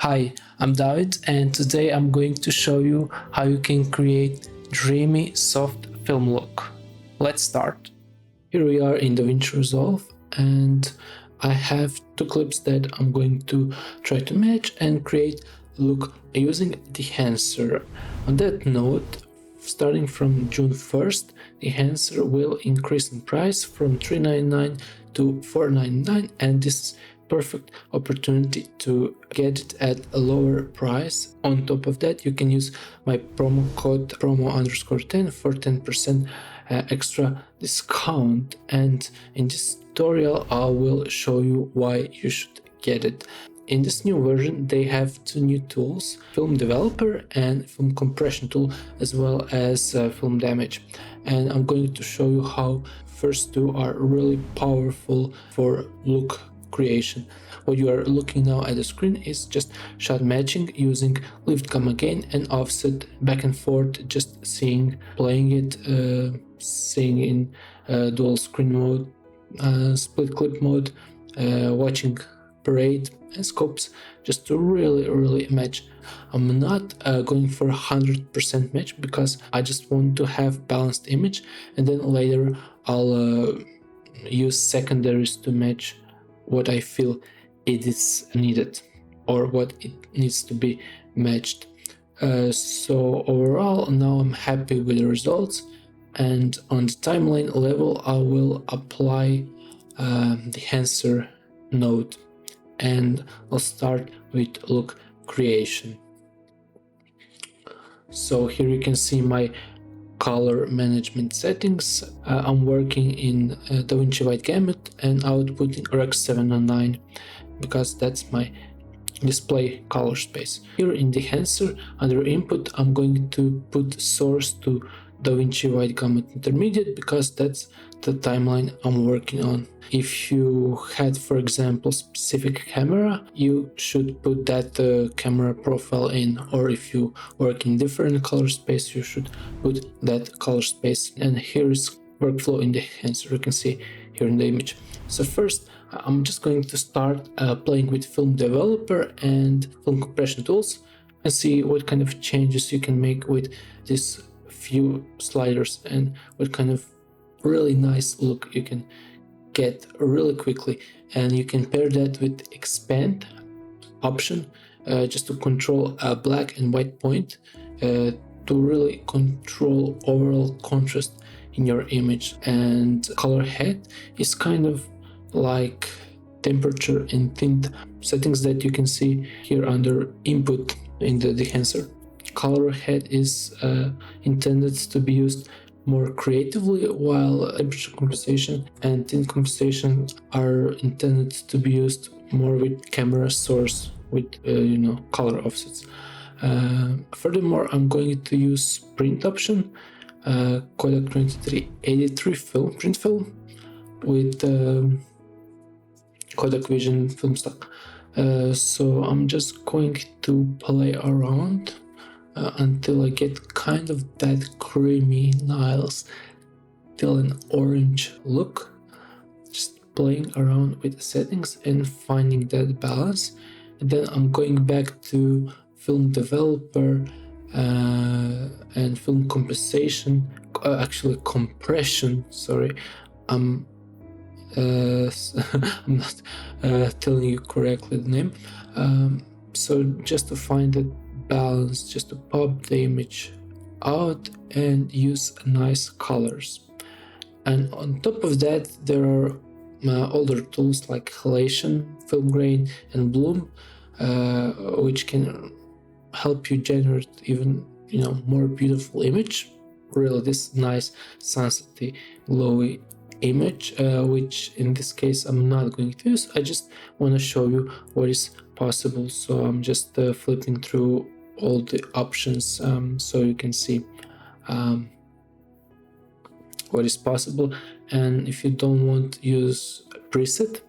Hi, I'm David, and today I'm going to show you how you can create dreamy soft film look. Let's start. Here we are in DaVinci Resolve, and I have two clips that I'm going to try to match and create look using Dehancer. On that note, starting from June 1st, Dehancer will increase in price from $3.99 to $4.99, and this is perfect opportunity to get it at a lower price. On top of that, you can use my promo code promo_10 for 10% extra discount, and in this tutorial I will show you why you should get it. In this new version they have two new tools, Film Developer and Film Compression tool, as well as Film Damage, and I'm going to show you how first two are really powerful for look creation. What you are looking now at the screen is just shot matching using lift, gamma, gain, and offset back and forth, just playing it, seeing in dual screen mode, split clip mode, watching parade and scopes, just to really match. I'm not going for 100% match because I just want to have balanced image, and then later I'll use secondaries to match what I feel it is needed or what it needs to be matched. So overall, now I'm happy with the results, and on the timeline level I will apply the Dehancer node, and I'll start with look creation. So here you can see my color management settings. I'm working in DaVinci White Gamut and outputting Rec 709 because that's my display color space. Here in Dehancer, under input, I'm going to put source to DaVinci White Gamut Intermediate because that's the timeline I'm working on. If you had, for example, specific camera, you should put that camera profile in, or if you work in different color space, you should put that color space. And here is workflow in Dehancer, you can see here in the image. So first, I'm just going to start playing with Film Developer and Film Compression tools and see what kind of changes you can make with these few sliders and what kind of really nice look you can get really quickly. And you can pair that with expand option just to control a black and white point to really control overall contrast in your image. And color head is kind of like temperature and tint settings that you can see here under input in the Dehancer. Color head is intended to be used more creatively, while temperature compensation and tint compensation are intended to be used more with camera source with color offsets. Furthermore, I'm going to use print option, Kodak 2383 film, print film with Kodak Vision film stock. So I'm just going to play around until I get kind of that creamy Niles till an orange look, just playing around with the settings and finding that balance. And then I'm going back to Film Developer and Film Compensation, actually compression, sorry, I'm not telling you correctly the name. So just to find that balance, just to pop the image out and use nice colors. And on top of that, there are older tools like halation, film grain, and bloom, which can help you generate even more beautiful image. Really, this nice sunsety, glowy image, which in this case I'm not going to use. I just want to show you what is possible. So I'm just flipping through all the options so you can see what is possible. And if you don't want to use preset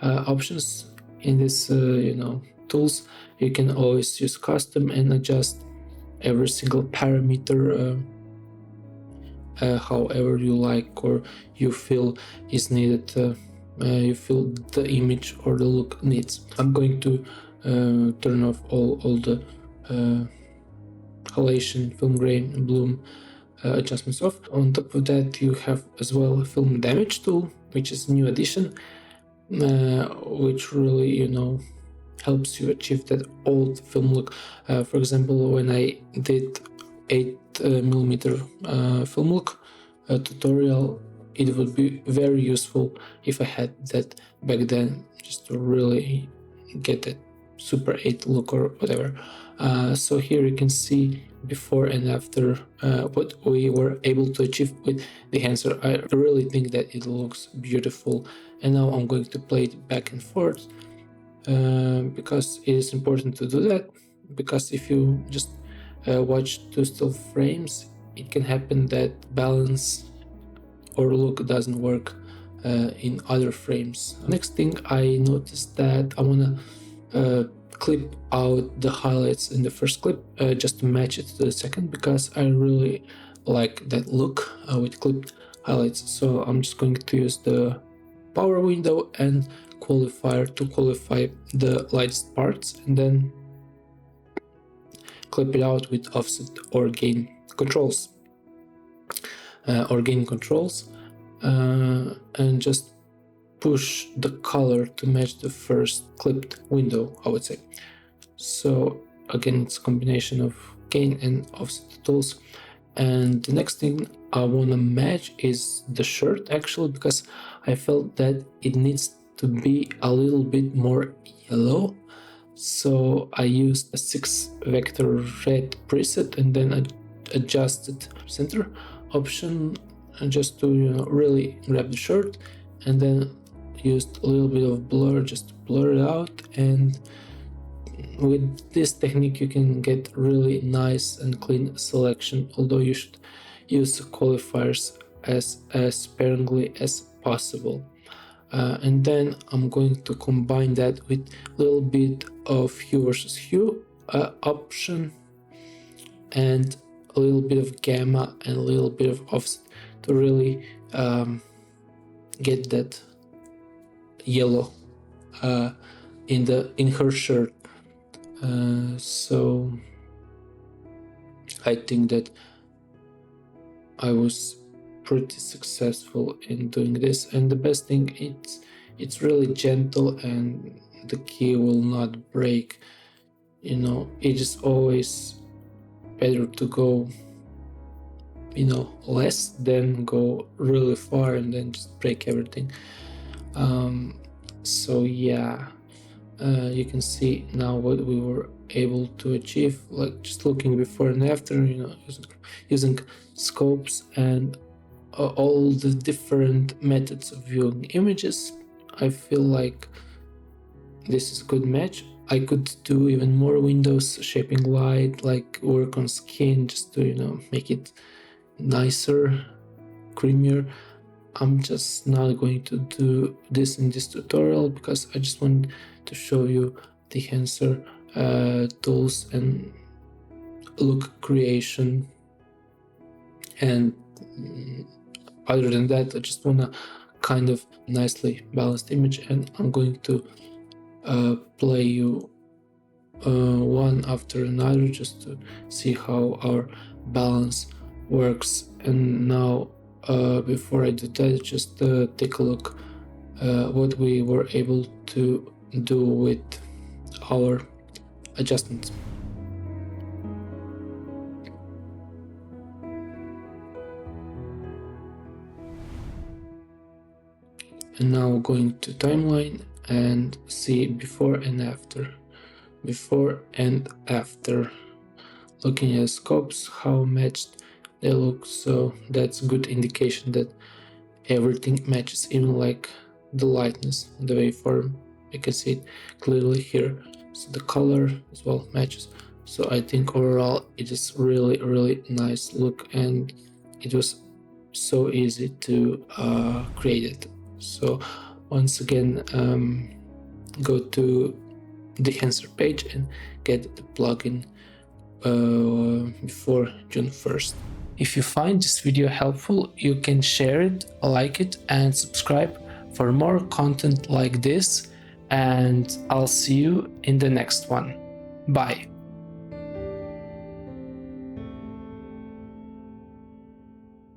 options in this tools, you can always use custom and adjust every single parameter however you like or you feel is needed, you feel the image or the look needs. I'm going to turn off all the halation, film grain, and bloom adjustments off. On top of that, you have as well a film damage tool, which is a new addition, which really, helps you achieve that old film look. For example, when I did 8mm film look tutorial, it would be very useful if I had that back then, just to really get that Super 8 look or whatever. So here you can see before and after what we were able to achieve with Dehancer. I really think that it looks beautiful, and now I'm going to play it back and forth because it is important to do that, because if you just watch two still frames, it can happen that balance or look doesn't work in other frames. Next thing, I noticed that I want to clip out the highlights in the first clip just to match it to the second, because I really like that look with clipped highlights. So I'm just going to use the power window and qualifier to qualify the lightest parts, and then clip it out with offset or gain controls. And just push the color to match the first clipped window, I would say. So again, it's a combination of gain and offset tools. And the next thing I want to match is the shirt, actually, because I felt that it needs to be a little bit more yellow. So I used a 6 vector red preset and then I adjusted center option just to really grab the shirt, and then used a little bit of blur just to blur it out. And with this technique you can get really nice and clean selection, although you should use qualifiers as sparingly as possible. And then I'm going to combine that with a little bit of hue versus hue option and a little bit of gamma and a little bit of offset to really get that yellow in her shirt. So I think that I was pretty successful in doing this, and the best thing, it's really gentle and the key will not break. It is always better to go less than go really far and then just break everything. So yeah, you can see now what we were able to achieve, like just looking before and after, using scopes and all the different methods of viewing images. I feel like this is a good match. I could do even more windows, shaping light, like work on skin just to make it nicer, creamier. I'm just not going to do this in this tutorial because I just want to show you the Dehancer tools and look creation. And other than that, I just want a kind of nicely balanced image, and I'm going to play you one after another just to see how our balance works. And now before I do that, just take a look what we were able to do with our adjustments. And now going to timeline and see before and after. Before and after. Looking at scopes, how matched they look. So that's good indication that everything matches, even like the lightness, the waveform. You can see it clearly here. So the color as well matches. So I think overall it is really, really nice look, and it was so easy to create it. So once again, go to the Dehancer page and get the plugin before June 1st. If you find this video helpful, you can share it, like it, and subscribe for more content like this. and I'll see you in the next one. Bye.